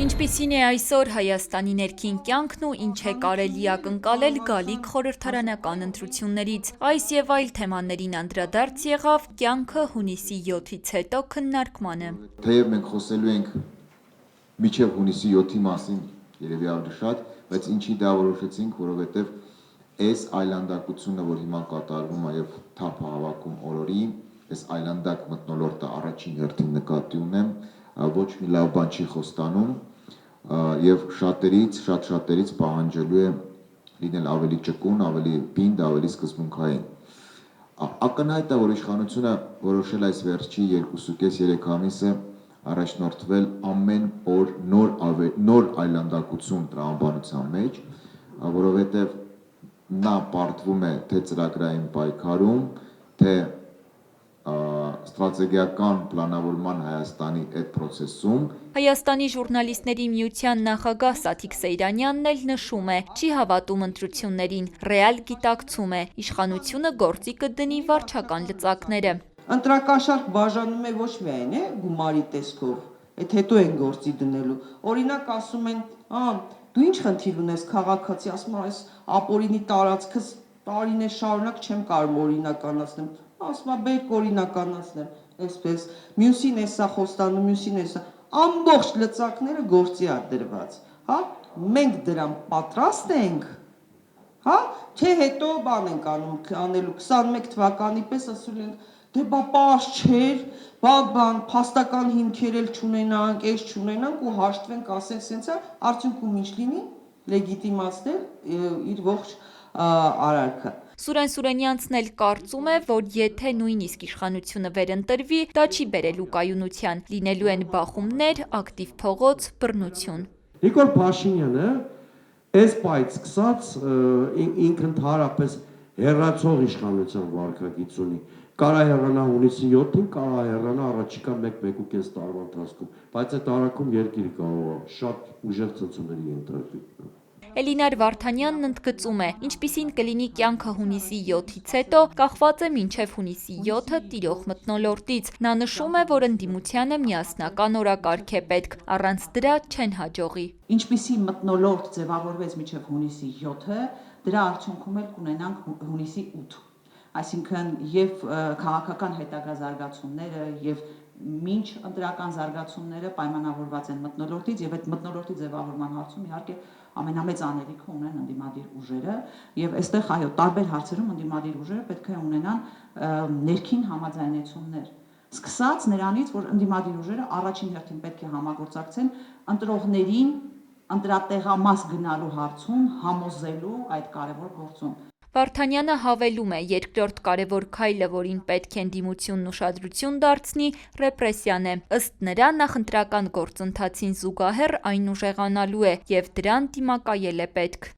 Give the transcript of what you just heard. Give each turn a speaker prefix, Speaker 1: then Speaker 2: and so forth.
Speaker 1: Ինչպիսին է այսօր Հայաստանի ներքին կյանքն ու ինչ է կարելի ակնկալել գալիք խորհրդարանական ընտրություններից, այս եւ այլ թեմաներին անդրադարձ եղավ կյանքը հունիսի 7-ից հետո քննարկմանը։
Speaker 2: Թեև մենք խոսելու ենք մինչև հունիսի 7-ի մասին, երևի ավելի շատ, բայց ինչի դա որոշեցինք, որովհետեւ այս այլանդակությունը, որ հիմա կատարվում է եւ թափ հավաքում օրորի, այս այլանդակ մթնոլորտը առաջին հերթին նկատի ունեմ, ոչ մի լավ բան չի խոստանում եւ շատ շատերից պահանջելու է լինել ավելի ճկուն, ավելի պինդ, ավելի սկզբունքային։ Ակնհայտ է, որ իշխանությունը որոշել այս վերջի 2.5-3 ամիսը առաջնորդվել ամեն օր նոր այլանդակություն տրամաբանության մեջ, որովհետեւ նա պարտվում է թե ծրագրային պայքարում, թե ստրատեգիական պլանավորման Հայաստանի այդ process-ում։
Speaker 1: Հայաստանի ժուրնալիստների միության նախագահ Սաթիկ Սեյրանյանն էլ նշում է, չի հավատում ընտրություններին, ռեալ գիտակցում է, իշխանությունը գործի կդնի վարչական լծակները։
Speaker 3: Ընտրակաշարք բաժանում է ոչ միայն գումարի տեսքով, այդ հետո են գործի դնելու։ Օրինակ ասում են, դու ինչ խնդիր ունես քաղաքացի, ասում եմ, այս ապօրինի տարածքս տարիներ շարունակ չեմ կարող օրինականացնել, ասում եմ, բերք օրինականացնեմ, այսպես, մյուսին էսա խոստանում, մյուսին էսա, ամբողջ լծակները գործի ա դրված, մենք դրան պատրաստ ենք, թե հետո բան ենք անելու 21 թվականի պես ասում ենք, դե բա պարզ չէր, փաստական հիմքեր էլ չունենանք, այս չունենանք ու հաշտվենք, ասենք սենցա, արդյունքում ինչ լինի, լեգիտիմացնել իր ողջ արարքը։
Speaker 1: Սուրեն Սուրենյանցն էլ կարծում է, որ եթե նույնիսկ իշխանությունը վերընտրվի, դա չի բերելու կայունության, լինելու են բախումներ, ակտիվ փողոց, բռնություն։
Speaker 4: Նիկոլ Փաշինյանը այս պայծ սկսած ինքը ընդհանրապես հեռացող իշխանության վարքագիծ ունի։ Կարա հեռանա հունիսի 7-ին, կարա հեռանա առաջիկա 1-1.5 տարվա ընթացքում, բայց այդ արագում երկիրը կարող է շատ ուժեղ ցնցումների ենթարկվի։
Speaker 1: Էլինար Վարդանյանն ընդգծում է, ինչպիսին կլինի կյանքը հունիսի 7-ից հետո, կախված է մինչև հունիսի 7-ը տիրող մթնոլորտից։ Նա նշում է, որ ընդդիմությանը միասնական օրակարգ է պետք, առանց դրա չեն հաջողի։
Speaker 5: Ինչպիսի մթնոլորտ ձևավորվեց մինչև հունիսի 7-ը, դրա արդյունքում էլ կունենանք հունիսի 8։ Այսինքն եւ քաղաքական հետագա զարգացումները եւ մինչ ընտրական զարգացումները պայմանավորված են մթնոլորտից եւ այդ մթնոլորտի ձևավորման հարցում իհարկե ամենամեծ անելիքը ունեն ընդդիմադիր ուժերը եւ այստեղ այո տարբեր հարցերում ընդդիմադիր ուժերը պետք է ունենան ներքին համաձայնություններ սկսած նրանից որ ընդդիմադիր ուժերը առաջին հերթին պետք է համագործակցեն ընտրողներին ընտրատեղամաս գնալու հարցում համոզելու այդ կարևոր գործում։
Speaker 1: Վարդանյանը հավելում է, երկրորդ կարևոր քայլը, որին պետք է ընդդիմությունն ուշադրություն դարձնի, ռեպրեսիան է։ Ըստ նրա, նախընտրական գործընթացին զուգահեռ այն ուժեղանալու է եւ դրան դիմակայել է պետք։